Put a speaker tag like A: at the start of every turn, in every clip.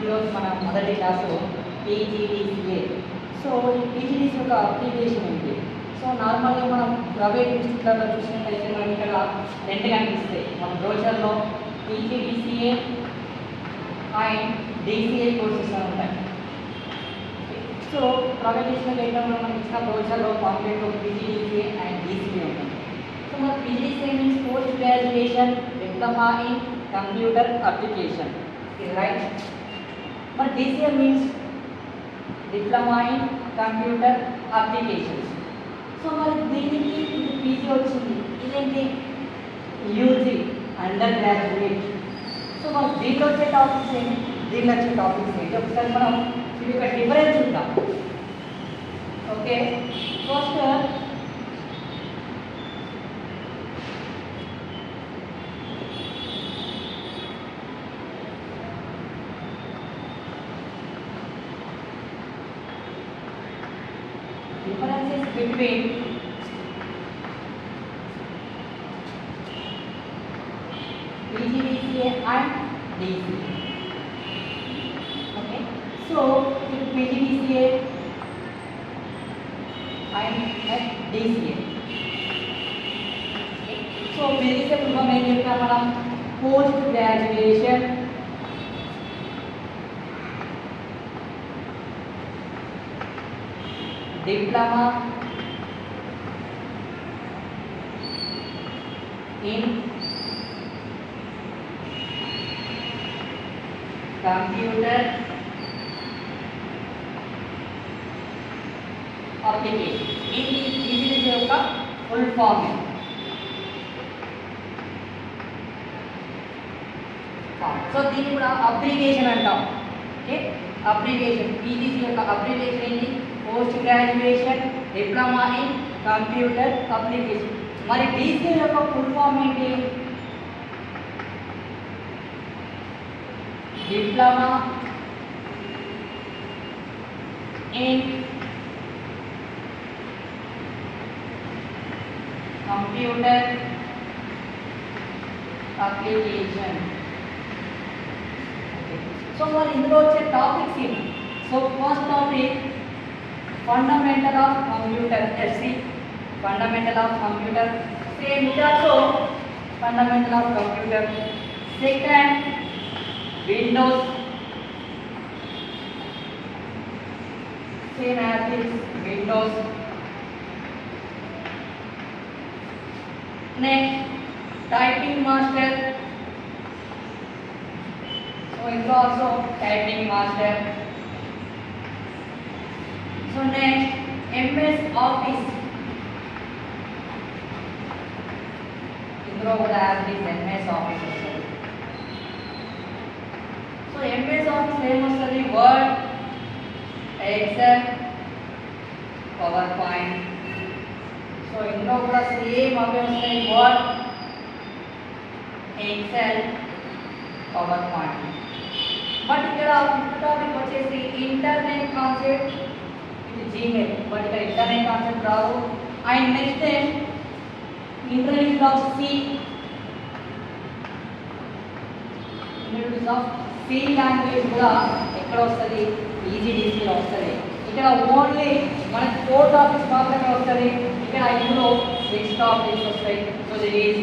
A: ఈరోజు మన మొదటి క్లాసు పీజీడీసీఏ. సో ఈ పీజీడీసీ యొక్క అప్లికేషన్ ఏంటి? సో నార్మల్గా మనం ప్రైవేట్ ఇన్స్టిట్యూట్లలో చూసినట్లయితే మనకి ఇక్కడ రెండు కనిపిస్తాయి. మన బ్రోచర్లో పీజీడీసీఏ అండ్ డీసీఏ కోర్సెస్ అని ఉంటాయి. సో ప్రైవేట్ ఇన్స్టిట్యూట్లో మనం ఇచ్చిన బ్రోచర్లో కాంప్లీట్ పీజీడీసీఏ అండ్ డీసీఏ ఉంటుంది. సో మన PGDCA means post graduation diploma in computer application, right? But DCA means Diploma in Computer Applications. So మరి దీనికి ఇది పీజీ వచ్చింది, ఇదేంటి యూజీ అండర్ గ్రాడ్యుయేట్. సో మరి దీంట్లో వచ్చే టాపిక్స్ ఏంటి, దీంట్లో వచ్చే టాపిక్స్ ఏంటి ఒకసారి మనం ఇది ఒక డిఫరెన్స్ ఉందాం. Okay, first differences between PGDCA and DCA. Okay, so with PGDCA and DCA. Okay, so PGDCA program ఏం చెప్తాం మనం, post graduation diploma in computer application. ఇది యొక్క ఫుల్ ఫామ్. సో దీన్ని కూడా అప్లికేషన్ అంటాం. ఓకే, అప్లికేషన్ పీజీసీ యొక్క అప్లికేషన్ ఏంటి, post graduation diploma in computer application. మరి డీసీ యొక్క ఫుల్ ఫామ్ ఏంటి, diploma in computer application. So మరి ఇందులో వచ్చే టాపిక్స్ ఏంటి? So first topic fundamental of computer, FC fundamental of computer, same is also fundamental of computer. Second, Windows, same as this Windows. Next, typing master, so it also typing master. So next, MS Office. ఇందులో కూడా as MS Office వస్తుంది. So MS Office ఏమొస్తుంది, Word, Excel, PowerPoint. సో ఇందులో కూడా same అవే వస్తాయి, Word, Excel, PowerPoint. But ఇక్కడ ఫిఫ్త్ టాపిక్ వచ్చేసి ఇంటర్నెట్ కాన్సెప్ట్, జీమెయిల్. బట్ ఇక్కడ ఇంటర్నెట్ కాన్సెప్ట్ రాదు. And next introduce of C language కూడా ఎక్కడ వస్తుంది, పీజీడీసీలో వస్తుంది. ఇక్కడ ఓన్లీ మనకి 4 టాపిక్స్ మాత్రమే వస్తుంది. ఇక్కడ ఇందులో 6 టాపిక్స్ వస్తాయి. So this is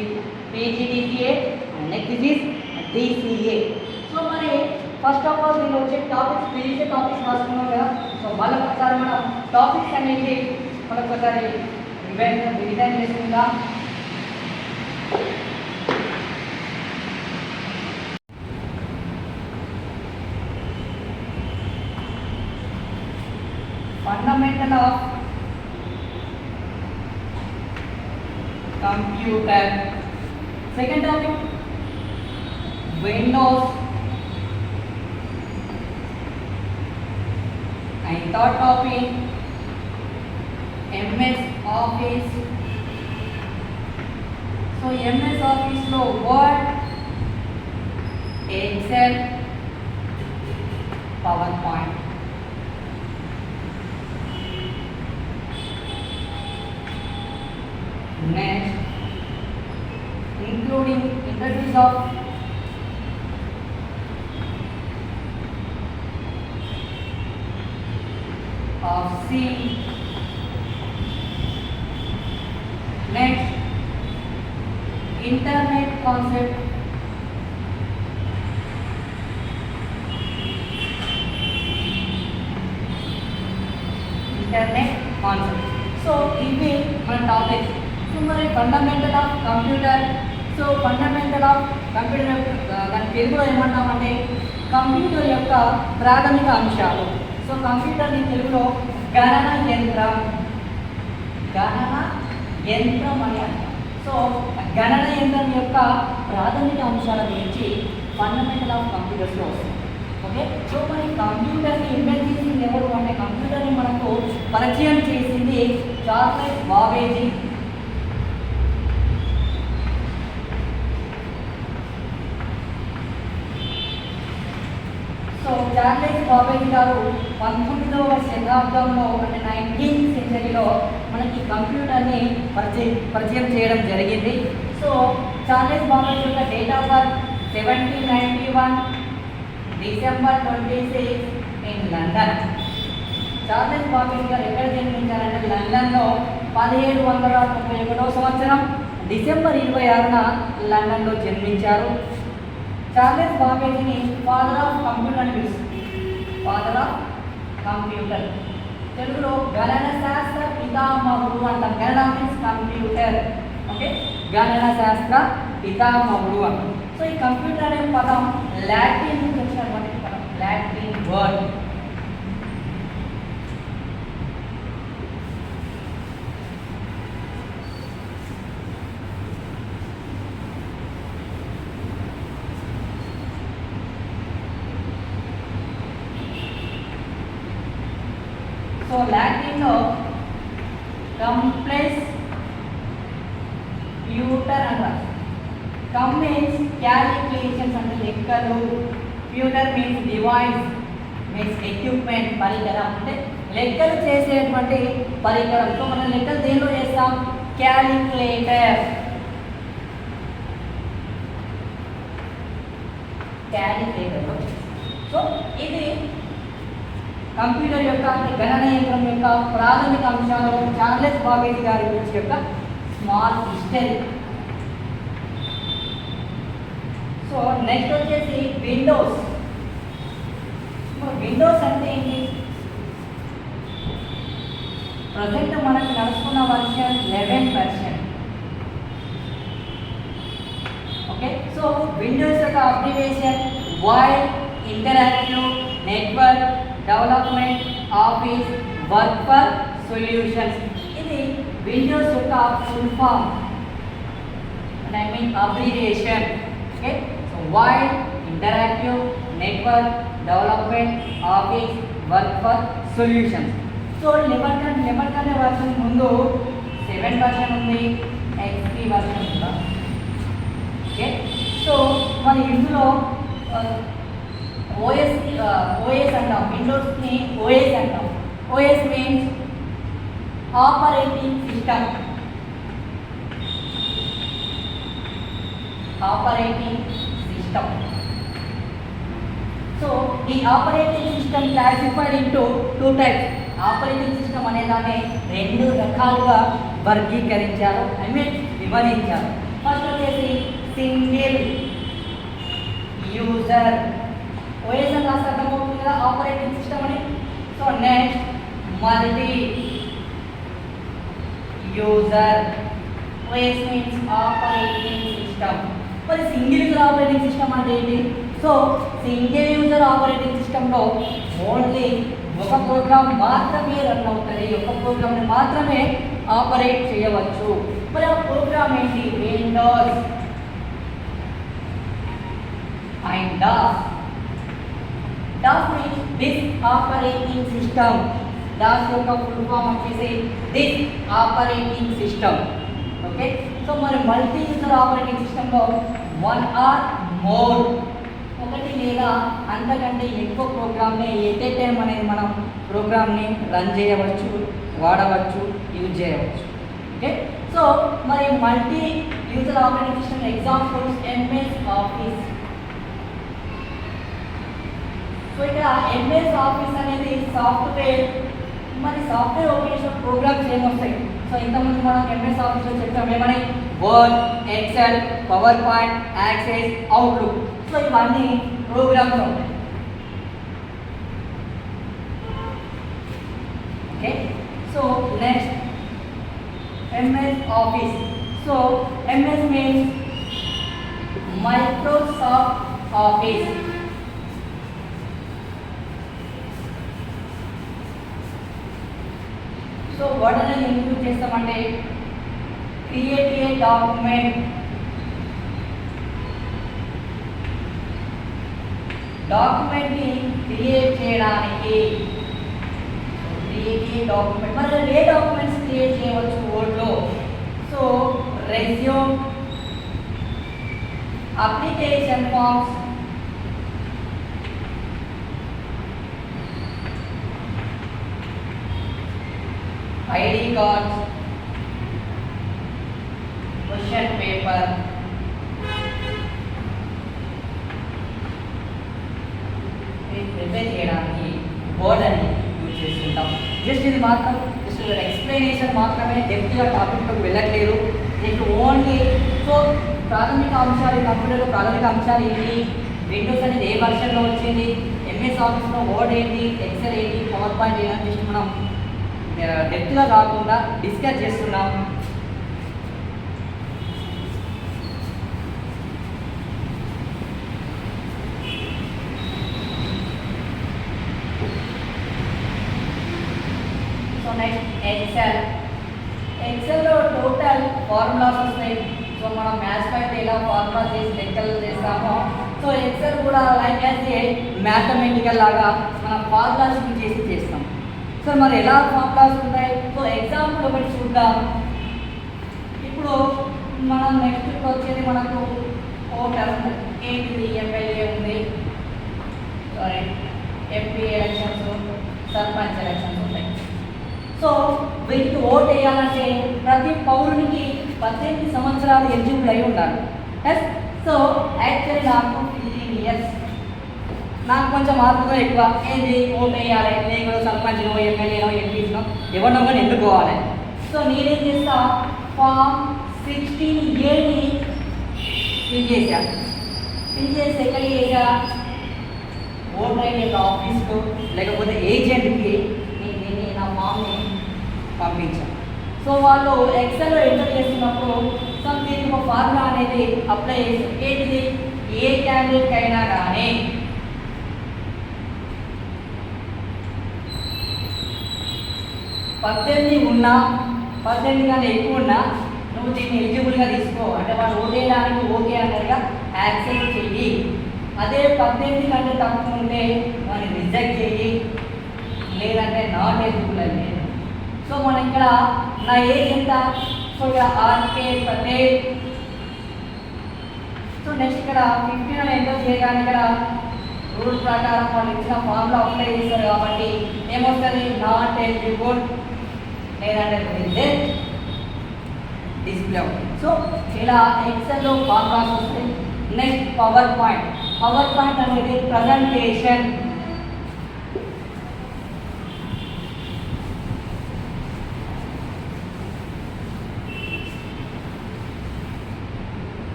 A: PGDCA and next this is DCA. So మరి ఫస్ట్ ఆఫ్ ఆల్ దీనిలో వచ్చే టాపిక్స్ పీజీసీ టాపిక్స్ రాసుకున్నాం కదా. సో మళ్ళొకసారి మనం టాపిక్స్ అనేది మళ్ళొకసారి రివిజన్ చేసుకుందాం. Fundamental of computer. Second topic Windows. And third topic MS Office. So MS Office lo Word, Excel, PowerPoint. Next, including introduce of C. Next internet concept. Internet concept. So ఇవి మన topics. So మరి fundamental of computer. So fundamental of computer దాని తెలుగులో ఏమంటామంటే computer యొక్క ప్రాథమిక అంశాలు. So కంప్యూటర్ని తెలుగులో గణన యంత్రం, గణన యంత్రం అని అంటాం. సో గణన యంత్రం యొక్క ప్రాథమిక అంశాల గురించి ఫండమెంటల్ ఆఫ్ కంప్యూటర్స్లో వస్తుంది. ఓకే. సో మరి కంప్యూటర్ని ఇన్వెంట్ చేసింది ఎవరు అంటే కంప్యూటర్ని మనకు పరిచయం చేసింది చార్లెస్ బాబేజీ. సో చార్లెస్ బాబేజీ గారు 19వ శతాబ్దంలో అంటే 19th సెంచరీలో మనకి కంప్యూటర్ని పరిచయం చేయడం జరిగింది. సో చార్లెస్ బాబేజీ యొక్క date of birth 1791 December 26 in London. Charles Babbage గారు ఎక్కడ జన్మించారంటే లండన్లో 1791వ సంవత్సరం డిసెంబర్ 26న లండన్లో జన్మించారు. చార్లెస్ బాబేజీని ఫాదర్ ఆఫ్ కంప్యూటర్ అని పిలుస్తుంది. ఫాదర్ ఆఫ్ కంప్యూటర్ తెలుగులో గణన శాస్త్ర పితామహుడు అంటాం. గణన మీన్స్ కంప్యూటర్. ఓకే. గణన శాస్త్ర పితామహుడు అంటాం. సో ఈ కంప్యూటర్ అనే పదం లాటిన్ నుంచి వచ్చినటువంటి పదం, లాటిన్ వర్డ్. సో లాటిన్లో కంప్లెక్స్ ప్యూటర్ అంటారు. కమ్ మీన్స్ క్యాలిక్యులేషన్స్ అంటే లెక్కలు, puter means device means equipment పరికరం అంటే లెక్కలు చేసేటువంటి పరికరం. సో మనం లెక్కలు దేనిలో చేస్తాం? క్యాలిక్యులేటర్. క్యాలిక్యులేటర్. సో ఇది కంప్యూటర్ యొక్క గణన యంత్రం యొక్క ప్రాథమిక అంశాలు చార్లెస్ బాబేజీ గారి గురించి యొక్క స్మాల్ హిస్టరీ. సో నెక్స్ట్ వచ్చేసి విండోస్. విండోస్ అంటే ఏంటి? ప్రజెంట్ మనకి నడుస్తున్న version 11 version. Okay. So Windows యొక్క abbreviation wide interactive network development office work for solutions. ఇది విండోస్ యొక్క full form and I mean abbreviation. Okay. So wide interactive network development office work for solutions. So 11 అనే version ముందు 7 version ఉంది, XP version ఉందా? Okay. So మరి ఇందులో OS అంటాం. విండోస్ని ఓఎస్ అంటాం. OS means operating system. Operating system. So ఈ operating system classified into 2 types. Operating system అనే దాన్ని 2 రకాలుగా వర్గీకరించారు, ఐ మీన్ విభజించారు. ఫస్ట్ వచ్చేసి సింగిల్ యూజర్. ఓఎస్ అని రాస్తే అర్థమవుతుంది కదా ఆపరేటింగ్ సిస్టమ్ అని. So next multi user. OS means operating system. మరి సింగిల్ యూజర్ ఆపరేటింగ్ సిస్టమ్ అంటే ఏంటి? సో సింగిల్ యూజర్ ఆపరేటింగ్ సిస్టంలో ఓన్లీ ఒక ప్రోగ్రామ్ మాత్రమే రన్ అవుతుంది, ఒక ప్రోగ్రామ్ని మాత్రమే ఆపరేట్ చేయవచ్చు. మరి ఆ ప్రోగ్రామ్ ఏంటి? Windows and DOS. DOS means disk operating system. DOS యొక్క ఫుల్ ఫామ్ వచ్చేసి disk operating system. Okay. So మరి మల్టీ యూజర్ ఆపరేటింగ్ సిస్టంలో 1 or more, ఒకటి లేదా అంతకంటే ఎక్కువ ప్రోగ్రామ్ని ఎట్ ఏ టైం అనేది మనం ప్రోగ్రామ్ని రన్ చేయవచ్చు, వాడవచ్చు, యూజ్ చేయవచ్చు. ఓకే. సో మరి multi user operating system examples MS Office. సో ఇక్కడ MS ఆఫీస్ అనేది సాఫ్ట్వేర్ మరి సాఫ్ట్వేర్ ఓపెన్ చేసిన ప్రోగ్రామ్స్ ఏమొస్తాయి? సో ఇంతకుముందు మనం ఎంఎస్ ఆఫీస్లో చెప్పాం ఏమని, Word, Excel, PowerPoint, Access, Outlook. So ఇవన్నీ ప్రోగ్రామ్స్ ఉంటాయి. Okay, so next MS Office. So MS means Microsoft Office. So what అనేది ఇంక్లూడ్ చేస్తామంటే క్రియేట్ ఏ డాక్యుమెంట్, డాక్యుమెంట్ని క్రియేట్ చేయడానికి. క్రియేట్ ఏ డాక్యుమెంట్, మరి ఏ డాక్యుమెంట్స్ క్రియేట్ చేయవచ్చు వర్డ్లో? So resume, application forms, ID cards, question paper, prepare చేయడానికి Word అని యూజ్ చేస్తుంటాం. జస్ట్ ఇది మాత్రం జస్ట్ ఎక్స్ప్లెనేషన్ మాత్రమే, డెప్త్గా టాపిక్లోకి వెళ్ళట్లేదు. నీకు ఓన్లీ సో ప్రాథమిక అంశాలు, కంప్యూటర్లో ప్రాథమిక అంశాలు ఏంటి, విండోస్ అనేది ఏ వర్షన్లో వచ్చింది, ఎంఎస్ ఆఫీస్లో వర్డ్ ఏంటి, ఎక్సెల్ ఏంటి, పవర్ పాయింట్ ఏంటి, జస్ట్ మనం డెప్త్గా కాకుండా డిస్కస్ చేస్తున్నాం. So next Excel. ఎక్సెల్లో టోటల్ ఫార్ములాస్ వస్తాయి. సో మనం మ్యాథ్స్ అయితే ఎలా ఫార్ములా చేసి లెక్కలు చేస్తామో, సో ఎక్సెల్ కూడా లైక్ యాజ్ ఏ మ్యాథమెటికల్ లాగా మనం ఫార్ములాస్ చేసి చేస్తాం. సో మరి ఎలా ఫార్ములాస్ ఉంటాయి? సో ఎగ్జాంపుల్ ఒకటి చూద్దాం. ఇప్పుడు మనం నెక్స్ట్ వచ్చేది మనకు ఓ టర్మ్ ఏంటిది, ఎమ్మెల్యే ఉంది, sorry MP elections, sarpanch elections ఉంటాయి. సో వీటికి ఓట్ వేయాలంటే ప్రతి పౌరునికి 18 సంవత్సరాలు ఎలిజిబుల్ అయి ఉండాలి. ఎస్, సో యాక్చువల్లీ నాకు 15 ఇయర్స్, నాకు కొంచెం మార్పుగా ఎక్కువ. ఏంటి ఓట్ వేయాలి, నేను కూడా సర్పంచ్నో ఎమ్మెల్యేనో ఎంపీనో ఎవరినో కానీ ఎన్నుకోవాలి. సో నేనేం చేస్తా, ఫామ్ 16A ఫిల్ చేశాను. ఫిల్ చేసి ఎక్కడికి చేసా, ఓటర్ ఐడి ఆఫీస్కు లేకపోతే ఏజెంట్కి నేను నా ఫామ్ని పంపించాను. సో వాళ్ళు ఎక్సెల్లో ఎంటర్ చేస్తున్నప్పుడు సో దీనికి ఒక ఫార్ములా అనేది అప్లై చేసి, ఏంటిది, ఏ క్యాండిడేట్ అయినా కానీ 18 ఉన్నా 18 కన్నా ఎక్కువ ఉన్నా నువ్వు దీన్ని ఎలిజిబుల్గా తీసుకో, అంటే వాళ్ళు ఓటేయడానికి ఓకే అన్నట్టుగా యాక్సెప్ట్ చెయ్యి. అదే 18 కంటే తక్కువ ఉంటే వాడిని రిజెక్ట్ చెయ్యి, లేదంటే నాట్ ఎలిజిబుల్ అని. సో మనం ఇక్కడ నా ఏజ్ ఎంత, సో ఇక్కడ ఆర్కే పటేల్. సో నెక్స్ట్ ఇక్కడ 15 అని ఎంటర్ చేయగానే ఇక్కడ రూల్ ప్రకారం వాళ్ళు ఇచ్చిన ఫామ్లో అప్లై చేస్తారు కాబట్టి ఏమొస్తుంది, నాట్ ఎలిజిబుల్ లేదంటే రిజెక్ట్ డిస్ప్లే అవుతుంది. సో ఇలా ఎక్సెల్లో ఫార్ములాస్ వస్తాయి. Next power point. Power point అనేది ప్రజెంటేషన్.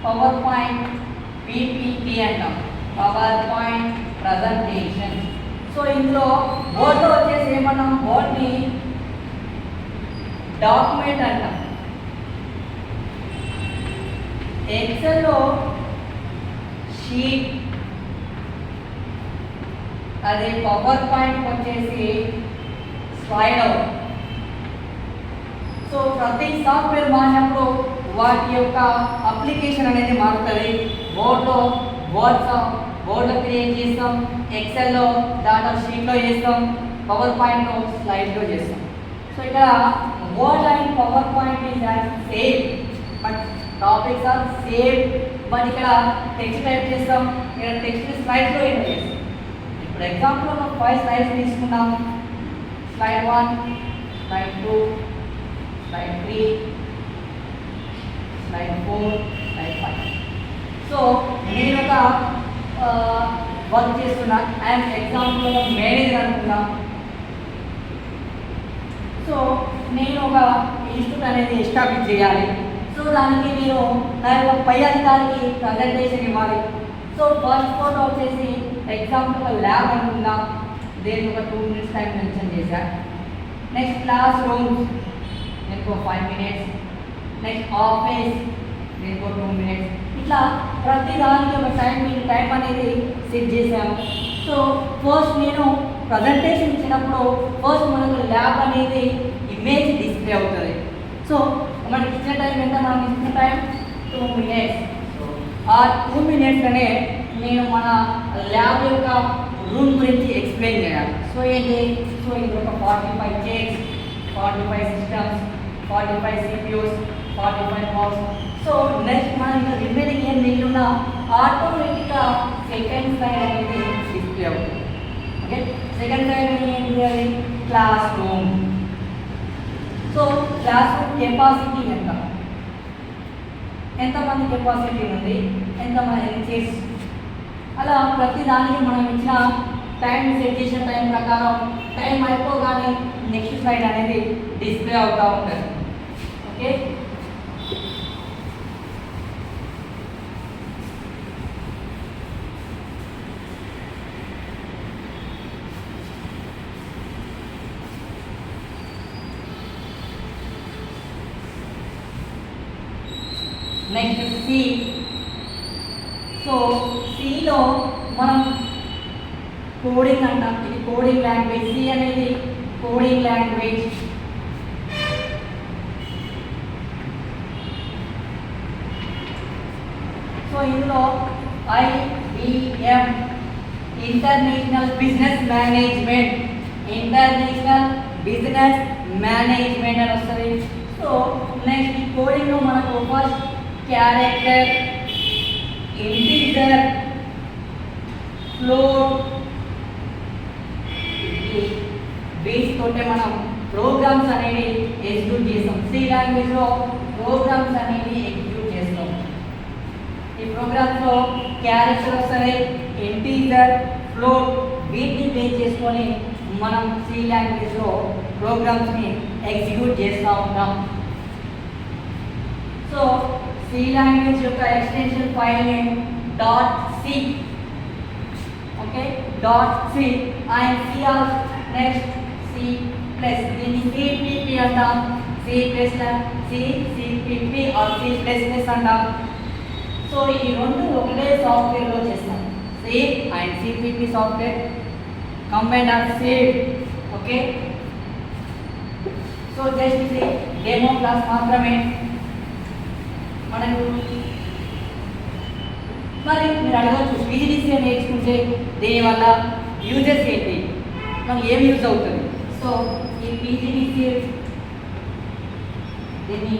A: పవర్ పాయింట్ పీపీటీ అంటాం, పవర్ పాయింట్ ప్రజెంటేషన్. సో ఇందులో వర్డ్లో వచ్చేసి ఏమన్నాం, వర్డ్ని డాక్యుమెంట్ అంటాం. ఎక్సెల్లో షీట్, అదే పవర్ పాయింట్ వచ్చేసి స్లైడ్ అవుట్. సో ప్రతి సాఫ్ట్వేర్ మారినప్పుడు వాటి యొక్క అప్లికేషన్ అనేది మారుతుంది. వర్డ్లో వర్డ్లో క్రియేట్ చేస్తాం, ఎక్సెల్లో డాటా షీట్లో చేస్తాం, పవర్ పాయింట్లో స్లైడ్లో చేస్తాం. సో ఇక్కడ Word and PowerPoint is same, but topics are same. But ఇక్కడ టెక్స్ట్ టైప్ చేస్తాం, ఇక్కడ టెక్స్ట్ స్లైడ్లో ఎంటర్ చేస్తాం. ఇప్పుడు ఎగ్జాంపుల్ ఒక 5 స్లైడ్స్ తీసుకున్నాం. Slide 1, slide 2, slide 3, slide 4, slide 5. So నేను ఒక వర్క్ చేస్తున్నా, ఐఎమ్ ఎగ్జాంపుల్ మేనేజర్ అనుకున్నా. సో నేను ఒక ఇన్స్టిట్యూట్ అనేది ఎస్టాబ్లిష్ చేయాలి. సో దానికి నేను నా యొక్క పై అధికారికి ప్రజెంటేషన్ ఇవ్వాలి. సో ఫస్ట్ ఫోటో వచ్చేసి ఎగ్జాంపుల్ ల్యాబ్ అనుకుందాం, దీనికి ఒక 2 minutes టైం మెన్షన్ చేశాను. నెక్స్ట్ క్లాస్ రూమ్స్, దీనికి 5 minutes. నెక్స్ట్ ఆఫీస్, దీనికి 2 minutes. ఇట్లా ప్రతి దానికి ఒక టైం అనేది సెట్ చేశాము. సో ఫస్ట్ నేను ప్రజెంటేషన్ ఇచ్చినప్పుడు ఫస్ట్ మనకు ల్యాబ్ అనేది ఇమేజ్ డిస్ప్లే అవుతుంది. సో మనకి ఇచ్చిన టైం ఎంత? మనకి ఇచ్చిన టైం 2 minutes. ఆ 2 minutesలోనే నేను మన ల్యాబ్ యొక్క రూమ్ గురించి ఎక్స్ప్లెయిన్ చేయాలి. సో ఏంటి? సో ఇది ఒక 45 chairs, 45 systems, 45 CPUs, 45 mouses. So next మనం ఇంకా రిమైనింగ్ ఏం మిగిలిన ఆటోమేటిక్గా సెకండ్ స్లైడ్ అనేది డిస్ప్లే అవుతుంది. ఓకే, సెకండ్ స్లైడ్ ఏంటి? అది class room. So class room capacity ఎంతమంది కెపాసిటీ ఉంది, ఎంతమంది చైర్స్, అలా ప్రతి దానికి మనం ఇచ్చిన టైం సెట్ చేసిన టైం ప్రకారం టైం అయిపోగానే నెక్స్ట్ స్లైడ్ అనేది డిస్ప్లే అవుతూ ఉంటుంది. Okay, next C. సో సిలో మనం కోడింగ్ అంటాం, ఇది కోడింగ్ లాంగ్వేజ్. సి అనేది కోడింగ్ లాంగ్వేజ్. సో ఇందులో IBM international business management, international business management అని వస్తుంది. సో నెక్స్ట్ ఈ కోడింగ్లో మనకు first character, integer, float, base తోటే మనం ప్రోగ్రామ్స్ అనేవి ఎగ్జిక్యూట్ చేస్తాం. సి లాంగ్వేజ్లో ప్రోగ్రామ్స్ అనేవి ఎగ్జిక్యూట్ చేస్తాం. ఈ ప్రోగ్రామ్స్లో క్యారెక్టర్ వస్తుంది, ఇంటీజర్, ఫ్లోట్, వీటిని బేస్ చేసుకొని మనం సి లాంగ్వేజ్లో ప్రోగ్రామ్స్ని ఎగ్జిక్యూట్ చేస్తూ ఉంటాం. సో సి లాంగ్వేజ్ యొక్క extension file name .c. Okay, .c and C or next C++. దీన్ని CPP అంటాం, CPP ఆర్ C++ అంటాం. సో ఈ రెండు ఒకటే సాఫ్ట్వేర్లో చేస్తాం. C and CPP software combined are same. Okay, so just ఇది డెమో క్లాస్ మాత్రమే. మనకు మరి మీరు అడగవచ్చు, PGDC నేర్చుకుంటే దీనివల్ల యూజెస్ ఏంటి, మనకి ఏం యూజ్ అవుతుంది? సో ఈ PGDC దీన్ని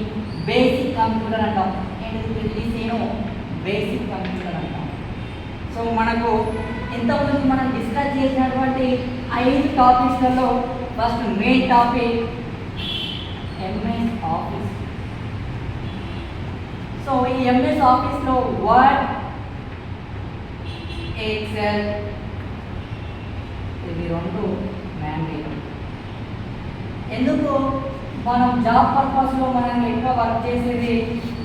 A: బేసిక్ కంప్యూటర్ అంటాం. PGDCను బేసిక్ కంప్యూటర్ అంటాం. సో మనకు ఇంతకుముందు మనం డిస్కస్ చేసినటువంటి 5 టాపిక్స్లలో first main topic MS Office. So ఈ MS ఆఫీస్లో వర్డ్, ఎక్సెల్ ఇవి రెండు మ్యాండేట్. ఎందుకు మనం జాబ్ పర్పస్లో మనం ఎక్కువ వర్క్ చేసేది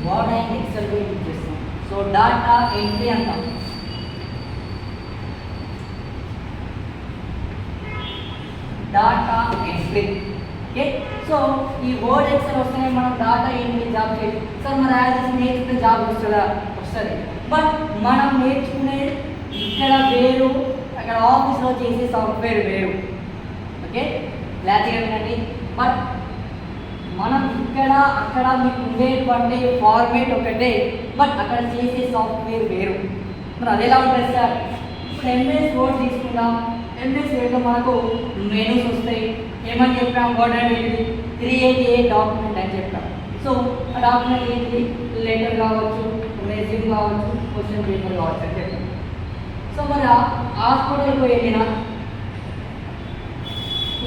A: వర్డ్ అండ్ ఎక్సెల్ యూజ్ చేస్తాం. సో డాటా ఎంట్రీ అంటాం. Data entry. ఓకే, సో ఈ వర్డ్ ఎక్సెల్ వస్తేనే మనం డాటా ఎంట్రీ జాబ్ చేయాలి. సార్ మన యాజ్ నేర్చుకునే జాబ్ వస్తుందా? వస్తుంది. బట్ మనం నేర్చుకునే ఇక్కడ వేరు, అక్కడ ఆఫీస్లో చేసే సాఫ్ట్వేర్ వేరు. ఓకే, క్లారిటీగా వినండి. బట్ మనం ఇక్కడ అక్కడ మీకు ఉండేటువంటి ఫార్మేట్ ఒకటే, బట్ అక్కడ చేసే సాఫ్ట్వేర్ వేరు. మరి అది ఎలా ఉంటుంది సార్? ఇప్పుడు MS వర్డ్ తీసుకుందాం. MS వర్డ్లో మనకు మెనూస్ వస్తాయి. ఏమని చెప్పాం? వర్డ్ అనేది క్రియేట్ ఏ డాక్యుమెంట్ అని చెప్పాం. సో ఆ డాక్యుమెంట్ ఏంటి? లెటర్ కావచ్చు, రెజ్యూమ్ కావచ్చు, క్వశ్చన్ పేపర్ కావచ్చు అని చెప్పాం. సో మరి హాస్పిటల్కి వెళ్ళిన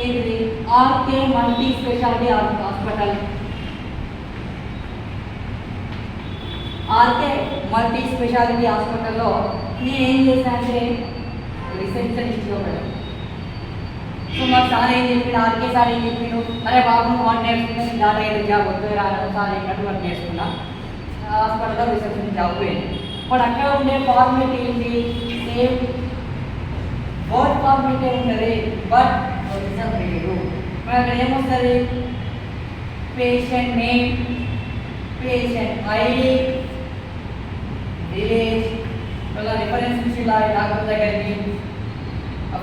A: ఏంటిది? RK multi speciality hospital. RK multi speciality హాస్పిటల్లో నేను ఏం చేశాను అంటే రిసెప్షనిస్ట్గా మేడం. సో మాకు సార్ ఏం చెప్పిండు, ఆర్కే సార్ ఏం చెప్పిండు, అరే బాబు నువ్వు వంట నేర్చుకుని డాటా ఎంట్రీ జాబ్ వద్దు రాను సార్ చెప్పినట్టు వర్క్ చేసుకున్నా. హాస్పిటల్లో రిసెప్షన్ జాబ్ పోయింది. బట్ అక్కడ ఉండే ఫార్మేట్ ఏంటి, సేమ్ వర్డ్ ఫార్మేటే ఉంటుంది, బట్ రిజల్ట్ లేదు. మరి అక్కడ ఏమొస్తుంది, patient name, patient ID, village, వాళ్ళ రిఫరెన్స్ ఇచ్చి డాక్టర్ దగ్గరికి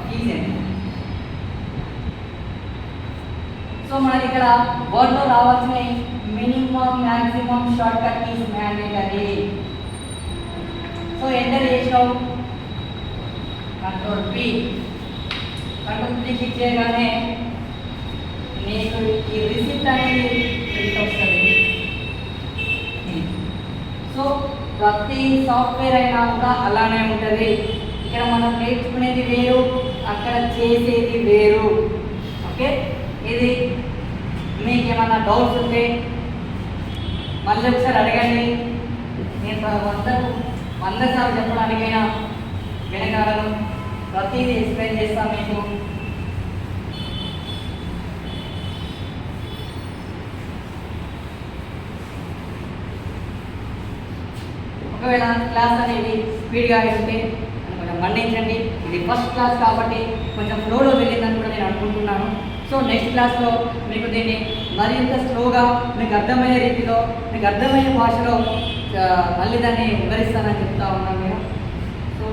A: ఫీజ్ ఎంత. సో మనకి ఇక్కడ వర్డ్లో రావాల్సిన minimum maximum shortcut keys mandatory. So enter చేసినావు, control P, control P click చేయగానే నీకు ఈ రిసిప్ట్ అనేది ప్రింట్ వస్తుంది. సో ప్రతి సాఫ్ట్వేర్ అయినా కూడా అలానే ఉంటుంది. ఇక్కడ మనం నేర్చుకునేది వేరు, అక్కడ చేసేది వేరు. ఓకే, ఇది మీకు ఏమన్నా డౌట్స్ ఉంటే మళ్ళీ ఒకసారి అడగండి. నేను 100 సార్లు చెప్పడానికైనా వెనకాలను ప్రతిదీ ఎక్స్ప్లెయిన్ చేస్తాను మీకు. ఒకవేళ క్లాస్ అనేది స్పీడ్గా ఉంటే కొంచెం మన్నించండి. ఇది ఫస్ట్ క్లాస్ కాబట్టి కొంచెం ఫ్లోలో వెళ్ళిందని కూడా నేను అనుకుంటున్నాను. సో నెక్స్ట్ క్లాస్లో మీకు దీన్ని మరింత స్లోగా మీకు అర్థమయ్యే రీతిలో, మీకు అర్థమయ్యే భాషలో మళ్ళీ దాన్ని వివరిస్తానని చెప్తా ఉన్నాను నేను. So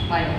A: bye.